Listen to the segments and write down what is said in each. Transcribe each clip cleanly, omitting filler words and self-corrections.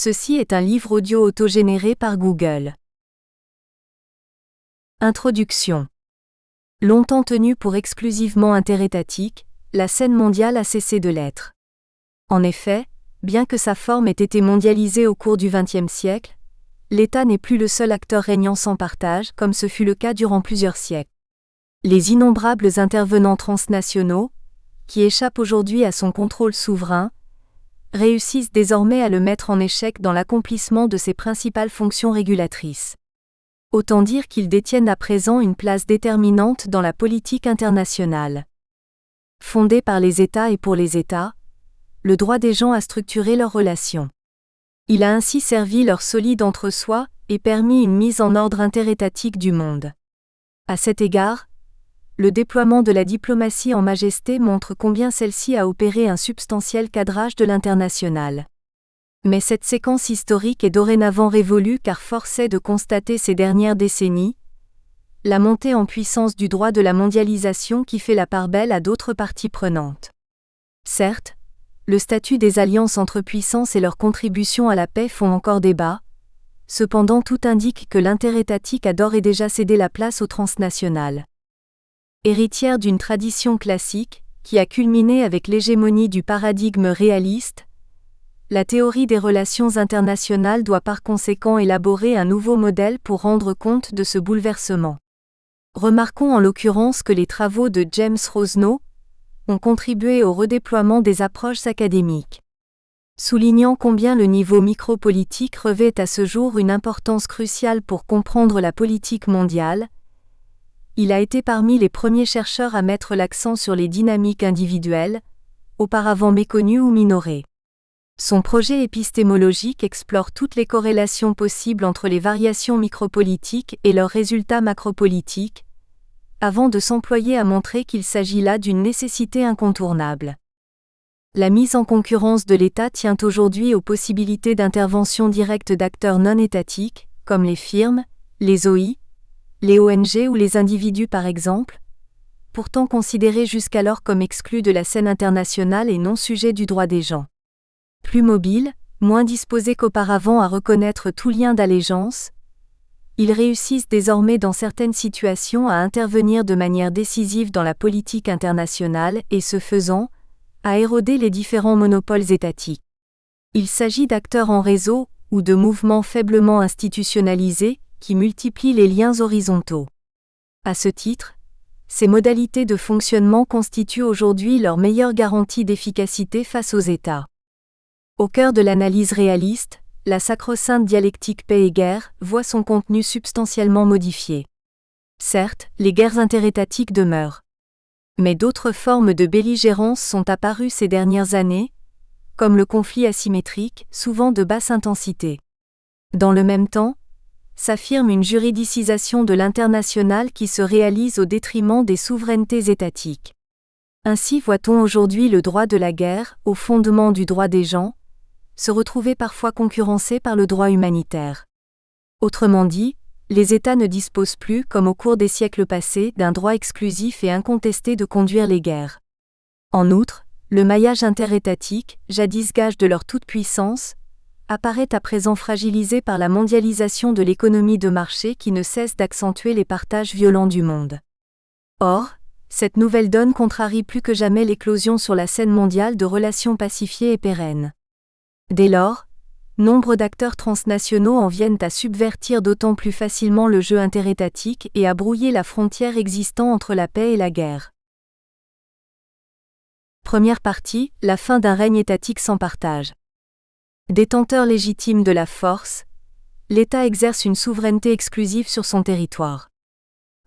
Ceci est un livre audio autogénéré par Google. Introduction. Longtemps tenue pour exclusivement interétatique, la scène mondiale a cessé de l'être. En effet, bien que sa forme ait été mondialisée au cours du XXe siècle, l'État n'est plus le seul acteur régnant sans partage, comme ce fut le cas durant plusieurs siècles. Les innombrables intervenants transnationaux, qui échappent aujourd'hui à son contrôle souverain, réussissent désormais à le mettre en échec dans l'accomplissement de ses principales fonctions régulatrices. Autant dire qu'ils détiennent à présent une place déterminante dans la politique internationale. Fondé par les États et pour les États, le droit des gens a structuré leurs relations. Il a ainsi servi leur solide entre-soi et permis une mise en ordre interétatique du monde. À cet égard, le déploiement de la diplomatie en majesté montre combien celle-ci a opéré un substantiel cadrage de l'international. Mais cette séquence historique est dorénavant révolue car force est de constater ces dernières décennies la montée en puissance du droit de la mondialisation qui fait la part belle à d'autres parties prenantes. Certes, le statut des alliances entre puissances et leur contribution à la paix font encore débat, cependant tout indique que l'interétatique a d'ores et déjà cédé la place au transnational. Héritière d'une tradition classique, qui a culminé avec l'hégémonie du paradigme réaliste, la théorie des relations internationales doit par conséquent élaborer un nouveau modèle pour rendre compte de ce bouleversement. Remarquons en l'occurrence que les travaux de James Rosenow ont contribué au redéploiement des approches académiques. Soulignant combien le niveau micropolitique revêt à ce jour une importance cruciale pour comprendre la politique mondiale, il a été parmi les premiers chercheurs à mettre l'accent sur les dynamiques individuelles, auparavant méconnues ou minorées. Son projet épistémologique explore toutes les corrélations possibles entre les variations micropolitiques et leurs résultats macropolitiques, avant de s'employer à montrer qu'il s'agit là d'une nécessité incontournable. La mise en concurrence de l'État tient aujourd'hui aux possibilités d'intervention directe d'acteurs non étatiques, comme les firmes, les OI, les ONG ou les individus par exemple, pourtant considérés jusqu'alors comme exclus de la scène internationale et non sujets du droit des gens. Plus mobiles, moins disposés qu'auparavant à reconnaître tout lien d'allégeance, ils réussissent désormais dans certaines situations à intervenir de manière décisive dans la politique internationale et ce faisant, à éroder les différents monopoles étatiques. Il s'agit d'acteurs en réseau ou de mouvements faiblement institutionnalisés qui multiplient les liens horizontaux. À ce titre, ces modalités de fonctionnement constituent aujourd'hui leur meilleure garantie d'efficacité face aux États. Au cœur de l'analyse réaliste, la sacro-sainte dialectique paix et guerre voit son contenu substantiellement modifié. Certes, les guerres interétatiques demeurent. Mais d'autres formes de belligérance sont apparues ces dernières années, comme le conflit asymétrique, souvent de basse intensité. Dans le même temps, s'affirme une juridicisation de l'international qui se réalise au détriment des souverainetés étatiques. Ainsi voit-on aujourd'hui le droit de la guerre, au fondement du droit des gens, se retrouver parfois concurrencé par le droit humanitaire. Autrement dit, les États ne disposent plus, comme au cours des siècles passés, d'un droit exclusif et incontesté de conduire les guerres. En outre, le maillage interétatique, jadis gage de leur toute-puissance, apparaît à présent fragilisé par la mondialisation de l'économie de marché qui ne cesse d'accentuer les partages violents du monde. Or, cette nouvelle donne contrarie plus que jamais l'éclosion sur la scène mondiale de relations pacifiées et pérennes. Dès lors, nombre d'acteurs transnationaux en viennent à subvertir d'autant plus facilement le jeu interétatique et à brouiller la frontière existant entre la paix et la guerre. Première partie, la fin d'un règne étatique sans partage. Détenteur légitime de la force, l'État exerce une souveraineté exclusive sur son territoire.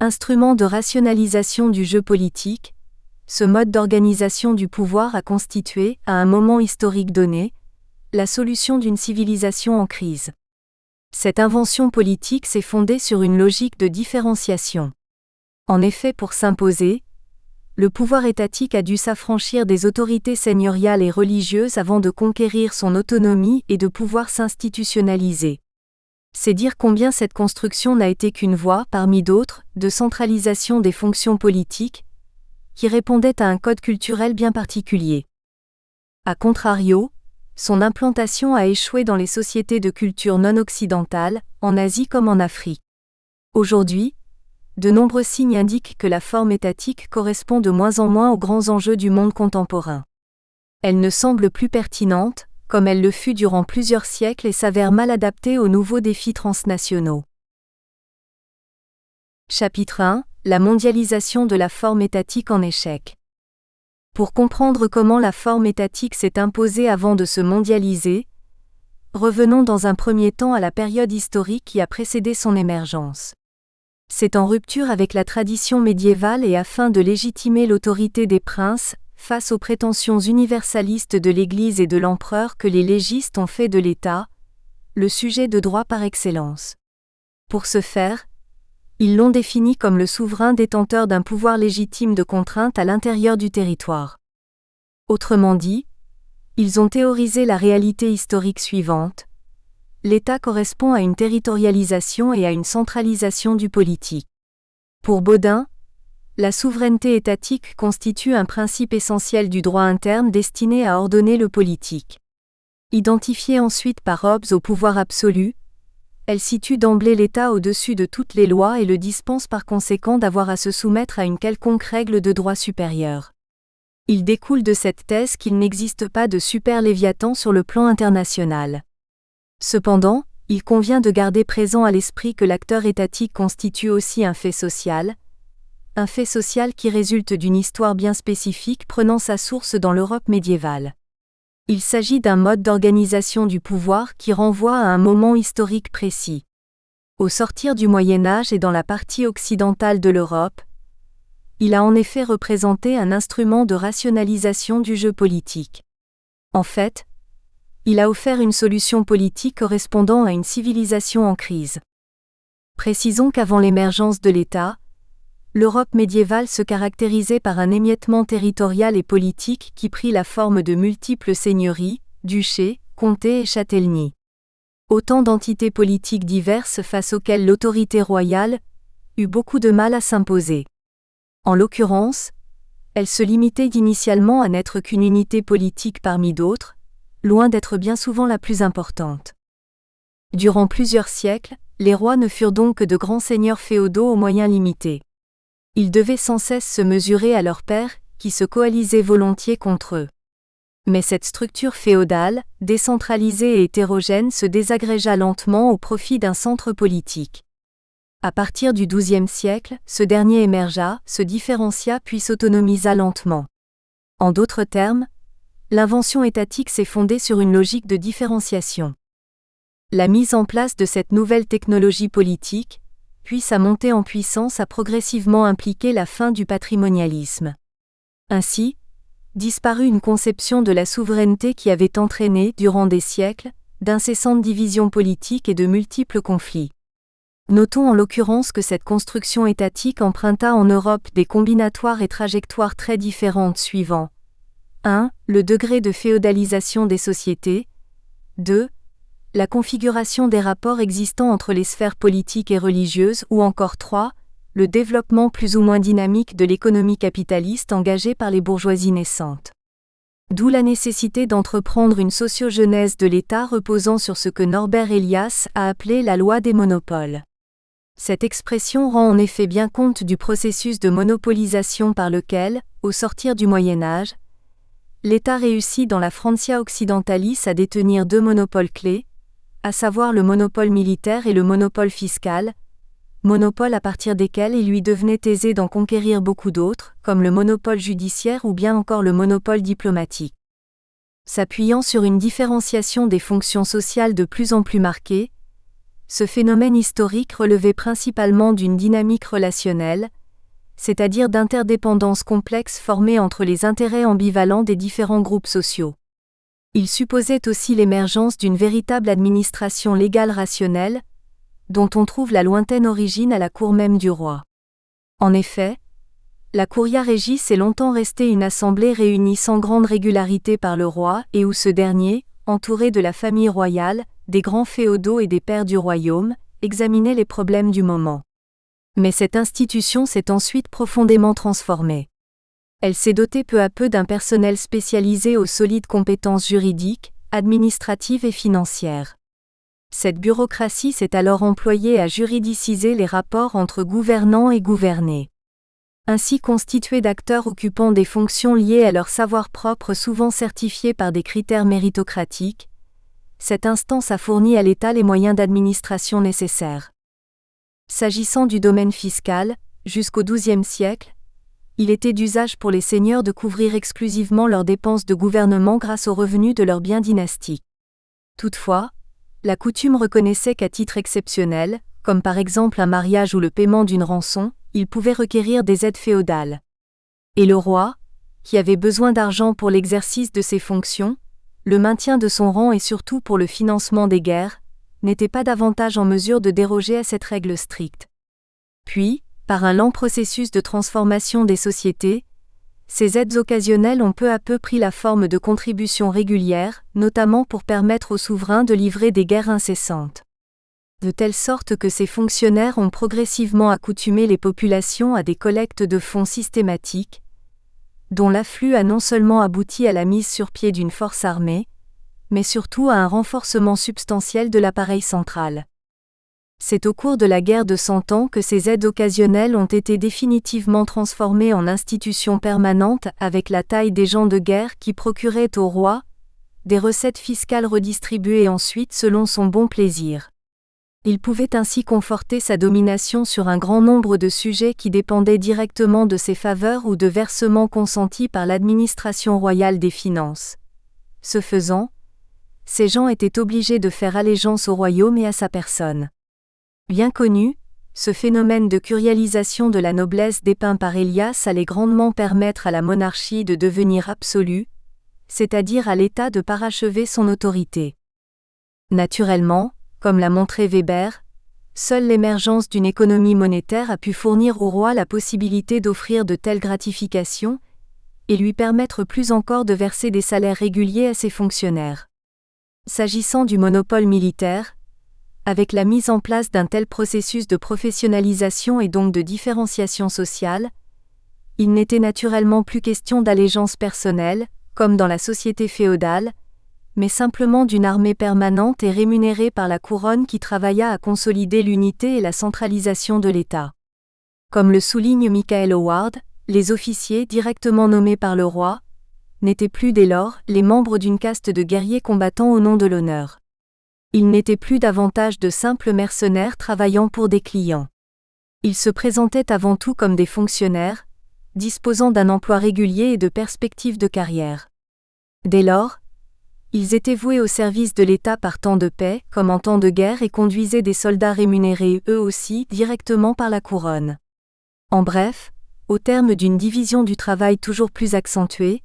Instrument de rationalisation du jeu politique, ce mode d'organisation du pouvoir a constitué, à un moment historique donné, la solution d'une civilisation en crise. Cette invention politique s'est fondée sur une logique de différenciation. En effet, pour s'imposer, le pouvoir étatique a dû s'affranchir des autorités seigneuriales et religieuses avant de conquérir son autonomie et de pouvoir s'institutionnaliser. C'est dire combien cette construction n'a été qu'une voie, parmi d'autres, de centralisation des fonctions politiques, qui répondait à un code culturel bien particulier. A contrario, son implantation a échoué dans les sociétés de culture non occidentale, en Asie comme en Afrique. Aujourd'hui, de nombreux signes indiquent que la forme étatique correspond de moins en moins aux grands enjeux du monde contemporain. Elle ne semble plus pertinente, comme elle le fut durant plusieurs siècles et s'avère mal adaptée aux nouveaux défis transnationaux. Chapitre 1 : La mondialisation de la forme étatique en échec. Pour comprendre comment la forme étatique s'est imposée avant de se mondialiser, revenons dans un premier temps à la période historique qui a précédé son émergence. C'est en rupture avec la tradition médiévale et afin de légitimer l'autorité des princes, face aux prétentions universalistes de l'Église et de l'empereur que les légistes ont fait de l'État, le sujet de droit par excellence. Pour ce faire, ils l'ont défini comme le souverain détenteur d'un pouvoir légitime de contrainte à l'intérieur du territoire. Autrement dit, ils ont théorisé la réalité historique suivante. L'État correspond à une territorialisation et à une centralisation du politique. Pour Bodin, la souveraineté étatique constitue un principe essentiel du droit interne destiné à ordonner le politique. Identifiée ensuite par Hobbes au pouvoir absolu, elle situe d'emblée l'État au-dessus de toutes les lois et le dispense par conséquent d'avoir à se soumettre à une quelconque règle de droit supérieur. Il découle de cette thèse qu'il n'existe pas de super-léviathan sur le plan international. Cependant, il convient de garder présent à l'esprit que l'acteur étatique constitue aussi un fait social qui résulte d'une histoire bien spécifique prenant sa source dans l'Europe médiévale. Il s'agit d'un mode d'organisation du pouvoir qui renvoie à un moment historique précis. Au sortir du Moyen Âge et dans la partie occidentale de l'Europe, il a en effet représenté un instrument de rationalisation du jeu politique. En fait, il a offert une solution politique correspondant à une civilisation en crise. Précisons qu'avant l'émergence de l'État, l'Europe médiévale se caractérisait par un émiettement territorial et politique qui prit la forme de multiples seigneuries, duchés, comtés et châtellenies. Autant d'entités politiques diverses face auxquelles l'autorité royale eut beaucoup de mal à s'imposer. En l'occurrence, elle se limitait initialement à n'être qu'une unité politique parmi d'autres, loin d'être bien souvent la plus importante. Durant plusieurs siècles, les rois ne furent donc que de grands seigneurs féodaux aux moyens limités. Ils devaient sans cesse se mesurer à leurs pairs, qui se coalisaient volontiers contre eux. Mais cette structure féodale, décentralisée et hétérogène se désagrégea lentement au profit d'un centre politique. À partir du XIIe siècle, ce dernier émergea, se différencia puis s'autonomisa lentement. En d'autres termes, l'invention étatique s'est fondée sur une logique de différenciation. La mise en place de cette nouvelle technologie politique, puis sa montée en puissance a progressivement impliqué la fin du patrimonialisme. Ainsi, disparut une conception de la souveraineté qui avait entraîné, durant des siècles, d'incessantes divisions politiques et de multiples conflits. Notons en l'occurrence que cette construction étatique emprunta en Europe des combinatoires et trajectoires très différentes suivant 1. Le degré de féodalisation des sociétés. 2. La configuration des rapports existants entre les sphères politiques et religieuses ou encore 3. Le développement plus ou moins dynamique de l'économie capitaliste engagée par les bourgeoisies naissantes. D'où la nécessité d'entreprendre une sociogenèse de l'État reposant sur ce que Norbert Elias a appelé la loi des monopoles. Cette expression rend en effet bien compte du processus de monopolisation par lequel, au sortir du Moyen Âge, l'État réussit dans la Francia occidentalis à détenir deux monopoles clés, à savoir le monopole militaire et le monopole fiscal, monopoles à partir desquels il lui devenait aisé d'en conquérir beaucoup d'autres, comme le monopole judiciaire ou bien encore le monopole diplomatique. S'appuyant sur une différenciation des fonctions sociales de plus en plus marquée, ce phénomène historique relevait principalement d'une dynamique relationnelle, c'est-à-dire d'interdépendances complexes formées entre les intérêts ambivalents des différents groupes sociaux. Il supposait aussi l'émergence d'une véritable administration légale rationnelle, dont on trouve la lointaine origine à la cour même du roi. En effet, la curia regis est longtemps restée une assemblée réunie sans grande régularité par le roi et où ce dernier, entouré de la famille royale, des grands féodaux et des pairs du royaume, examinait les problèmes du moment. Mais cette institution s'est ensuite profondément transformée. Elle s'est dotée peu à peu d'un personnel spécialisé aux solides compétences juridiques, administrative et financière. Cette bureaucratie s'est alors employée à juridiciser les rapports entre gouvernants et gouvernés. Ainsi constituée d'acteurs occupant des fonctions liées à leur savoir-propre souvent certifiés par des critères méritocratiques, cette instance a fourni à l'État les moyens d'administration nécessaires. S'agissant du domaine fiscal, jusqu'au XIIe siècle, il était d'usage pour les seigneurs de couvrir exclusivement leurs dépenses de gouvernement grâce aux revenus de leurs biens dynastiques. Toutefois, la coutume reconnaissait qu'à titre exceptionnel, comme par exemple un mariage ou le paiement d'une rançon, il pouvait requérir des aides féodales. Et le roi, qui avait besoin d'argent pour l'exercice de ses fonctions, le maintien de son rang et surtout pour le financement des guerres, n'était pas davantage en mesure de déroger à cette règle stricte. Puis, par un lent processus de transformation des sociétés, ces aides occasionnelles ont peu à peu pris la forme de contributions régulières, notamment pour permettre aux souverains de livrer des guerres incessantes. De telle sorte que ces fonctionnaires ont progressivement accoutumé les populations à des collectes de fonds systématiques, dont l'afflux a non seulement abouti à la mise sur pied d'une force armée, mais surtout à un renforcement substantiel de l'appareil central. C'est au cours de la guerre de 100 ans que ces aides occasionnelles ont été définitivement transformées en institutions permanentes avec la taille des gens de guerre qui procuraient au roi des recettes fiscales redistribuées ensuite selon son bon plaisir. Il pouvait ainsi conforter sa domination sur un grand nombre de sujets qui dépendaient directement de ses faveurs ou de versements consentis par l'administration royale des finances. Ce faisant, ces gens étaient obligés de faire allégeance au royaume et à sa personne. Bien connu, ce phénomène de curialisation de la noblesse dépeint par Elias allait grandement permettre à la monarchie de devenir absolue, c'est-à-dire à l'État de parachever son autorité. Naturellement, comme l'a montré Weber, seule l'émergence d'une économie monétaire a pu fournir au roi la possibilité d'offrir de telles gratifications, et lui permettre plus encore de verser des salaires réguliers à ses fonctionnaires. S'agissant du monopole militaire, avec la mise en place d'un tel processus de professionnalisation et donc de différenciation sociale, il n'était naturellement plus question d'allégeance personnelle, comme dans la société féodale, mais simplement d'une armée permanente et rémunérée par la couronne qui travailla à consolider l'unité et la centralisation de l'État. Comme le souligne Michael Howard, les officiers directement nommés par le roi n'étaient plus dès lors les membres d'une caste de guerriers combattant au nom de l'honneur. Ils n'étaient plus davantage de simples mercenaires travaillant pour des clients. Ils se présentaient avant tout comme des fonctionnaires, disposant d'un emploi régulier et de perspectives de carrière. Dès lors, ils étaient voués au service de l'État par temps de paix comme en temps de guerre et conduisaient des soldats rémunérés eux aussi directement par la couronne. En bref, au terme d'une division du travail toujours plus accentuée,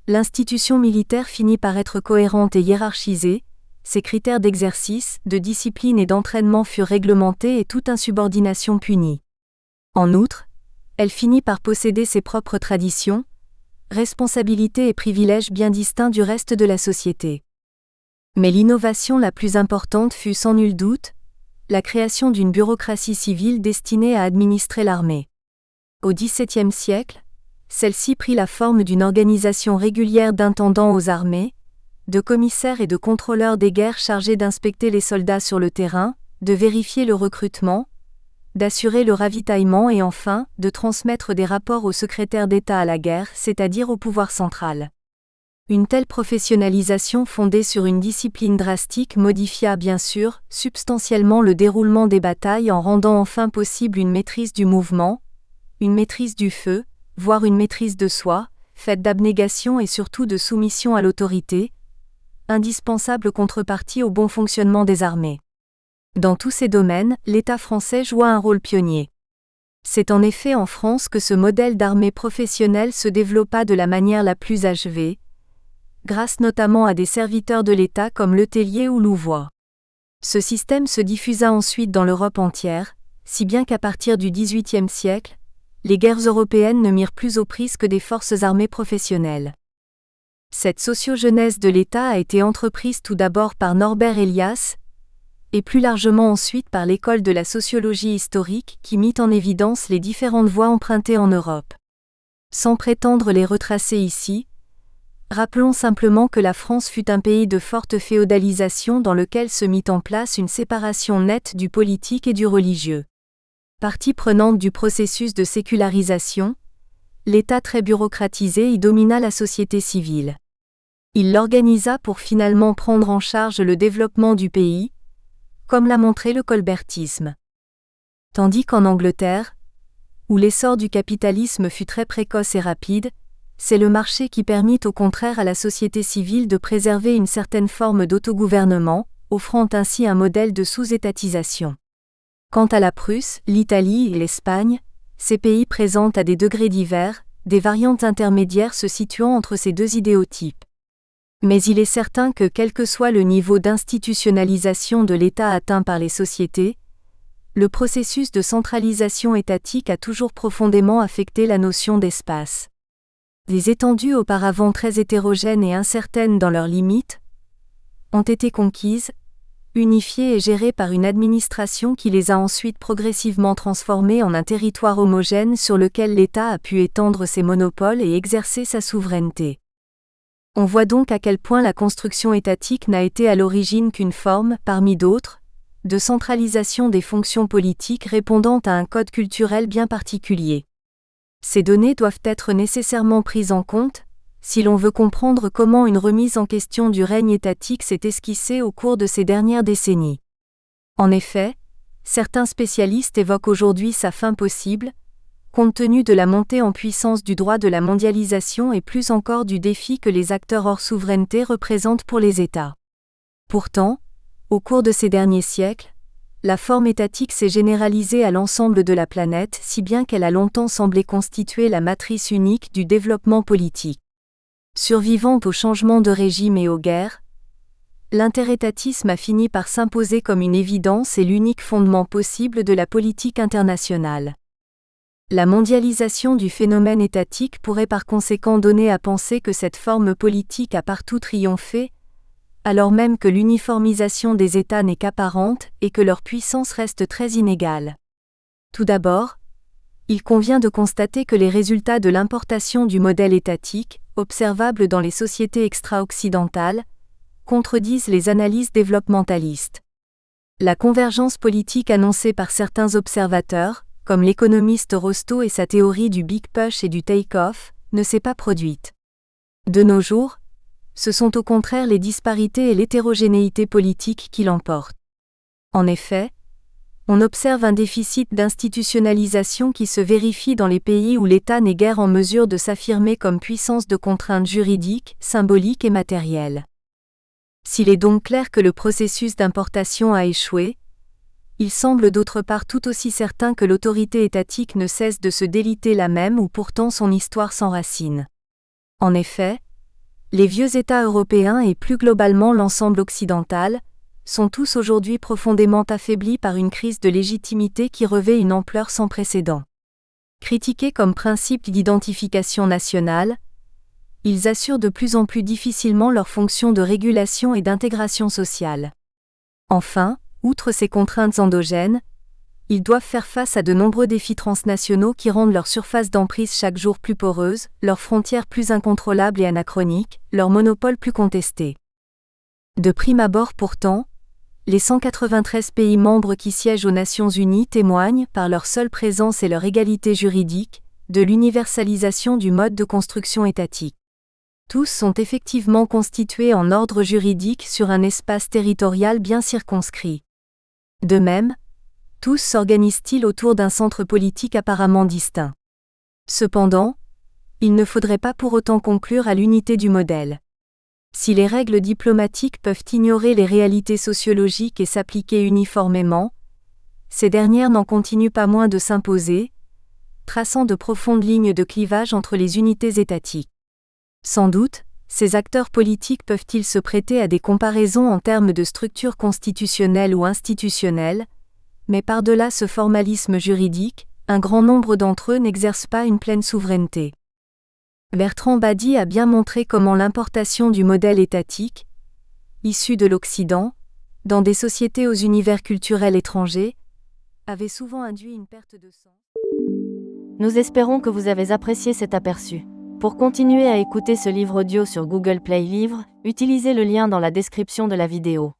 l'institution militaire finit par être cohérente et hiérarchisée, ses critères d'exercice, de discipline et d'entraînement furent réglementés et toute insubordination punie. En outre, elle finit par posséder ses propres traditions, responsabilités et privilèges bien distincts du reste de la société. Mais l'innovation la plus importante fut sans nul doute la création d'une bureaucratie civile destinée à administrer l'armée. Au XVIIe siècle, celle-ci prit la forme d'une organisation régulière d'intendants aux armées, de commissaires et de contrôleurs des guerres chargés d'inspecter les soldats sur le terrain, de vérifier le recrutement, d'assurer le ravitaillement et enfin, de transmettre des rapports au secrétaire d'État à la guerre, c'est-à-dire au pouvoir central. Une telle professionnalisation fondée sur une discipline drastique modifia bien sûr, substantiellement le déroulement des batailles en rendant enfin possible une maîtrise du mouvement, une maîtrise du feu, voire une maîtrise de soi, faite d'abnégation et surtout de soumission à l'autorité, indispensable contrepartie au bon fonctionnement des armées. Dans tous ces domaines, l'État français joua un rôle pionnier. C'est en effet en France que ce modèle d'armée professionnelle se développa de la manière la plus achevée, grâce notamment à des serviteurs de l'État comme Letellier ou Louvois. Ce système se diffusa ensuite dans l'Europe entière, si bien qu'à partir du XVIIIe siècle, les guerres européennes ne mirent plus aux prises que des forces armées professionnelles. Cette sociogenèse de l'État a été entreprise tout d'abord par Norbert Elias, et plus largement ensuite par l'école de la sociologie historique qui mit en évidence les différentes voies empruntées en Europe. Sans prétendre les retracer ici, Rappelons simplement que la France fut un pays de forte féodalisation dans lequel se mit en place une séparation nette du politique et du religieux. Partie prenante du processus de sécularisation, l'État très bureaucratisé y domina la société civile. Il l'organisa pour finalement prendre en charge le développement du pays, comme l'a montré le colbertisme. Tandis qu'en Angleterre, où l'essor du capitalisme fut très précoce et rapide, c'est le marché qui permit au contraire à la société civile de préserver une certaine forme d'autogouvernement, offrant ainsi un modèle de sous-étatisation. Quant à la Prusse, l'Italie et l'Espagne, ces pays présentent à des degrés divers, des variantes intermédiaires se situant entre ces deux idéotypes. Mais il est certain que quel que soit le niveau d'institutionnalisation de l'État atteint par les sociétés, le processus de centralisation étatique a toujours profondément affecté la notion d'espace. Des étendues auparavant très hétérogènes et incertaines dans leurs limites, ont été conquises, unifiées et gérées par une administration qui les a ensuite progressivement transformées en un territoire homogène sur lequel l'État a pu étendre ses monopoles et exercer sa souveraineté. On voit donc à quel point la construction étatique n'a été à l'origine qu'une forme, parmi d'autres, de centralisation des fonctions politiques répondant à un code culturel bien particulier. Ces données doivent être nécessairement prises en compte, si l'on veut comprendre comment une remise en question du règne étatique s'est esquissée au cours de ces dernières décennies. En effet, certains spécialistes évoquent aujourd'hui sa fin possible, compte tenu de la montée en puissance du droit de la mondialisation et plus encore du défi que les acteurs hors souveraineté représentent pour les États. Pourtant, au cours de ces derniers siècles, la forme étatique s'est généralisée à l'ensemble de la planète, si bien qu'elle a longtemps semblé constituer la matrice unique du développement politique. Survivant aux changements de régime et aux guerres, l'interétatisme a fini par s'imposer comme une évidence et l'unique fondement possible de la politique internationale. La mondialisation du phénomène étatique pourrait par conséquent donner à penser que cette forme politique a partout triomphé, alors même que l'uniformisation des États n'est qu'apparente et que leur puissance reste très inégale. Tout d'abord, il convient de constater que les résultats de l'importation du modèle étatique, observables dans les sociétés extra-occidentales, contredisent les analyses développementalistes. La convergence politique annoncée par certains observateurs, comme l'économiste Rostow et sa théorie du Big Push et du Take-off, ne s'est pas produite. De nos jours, ce sont au contraire les disparités et l'hétérogénéité politique qui l'emportent. En effet, on observe un déficit d'institutionnalisation qui se vérifie dans les pays où l'État n'est guère en mesure de s'affirmer comme puissance de contrainte juridique, symbolique et matérielle. S'il est donc clair que le processus d'importation a échoué, il semble d'autre part tout aussi certain que l'autorité étatique ne cesse de se déliter là même où pourtant son histoire s'enracine. En effet, les vieux États européens et plus globalement l'ensemble occidental, sont tous aujourd'hui profondément affaiblis par une crise de légitimité qui revêt une ampleur sans précédent. Critiqués comme principe d'identification nationale, ils assurent de plus en plus difficilement leur fonction de régulation et d'intégration sociale. Enfin, outre ces contraintes endogènes, ils doivent faire face à de nombreux défis transnationaux qui rendent leur surface d'emprise chaque jour plus poreuse, leurs frontières plus incontrôlables et anachroniques, leurs monopoles plus contestés. De prime abord pourtant, les 193 pays membres qui siègent aux Nations Unies témoignent, par leur seule présence et leur égalité juridique, de l'universalisation du mode de construction étatique. Tous sont effectivement constitués en ordre juridique sur un espace territorial bien circonscrit. De même, tous s'organisent-ils autour d'un centre politique apparemment distinct. Cependant, il ne faudrait pas pour autant conclure à l'unité du modèle. Si les règles diplomatiques peuvent ignorer les réalités sociologiques et s'appliquer uniformément, ces dernières n'en continuent pas moins de s'imposer, traçant de profondes lignes de clivage entre les unités étatiques. Sans doute, ces acteurs politiques peuvent-ils se prêter à des comparaisons en termes de structure constitutionnelle ou institutionnelle, mais par-delà ce formalisme juridique, un grand nombre d'entre eux n'exercent pas une pleine souveraineté. Bertrand Badi a bien montré comment l'importation du modèle étatique, issu de l'Occident, dans des sociétés aux univers culturels étrangers, avait souvent induit une perte de sens. Nous espérons que vous avez apprécié cet aperçu. Pour continuer à écouter ce livre audio sur Google Play Livres, utilisez le lien dans la description de la vidéo.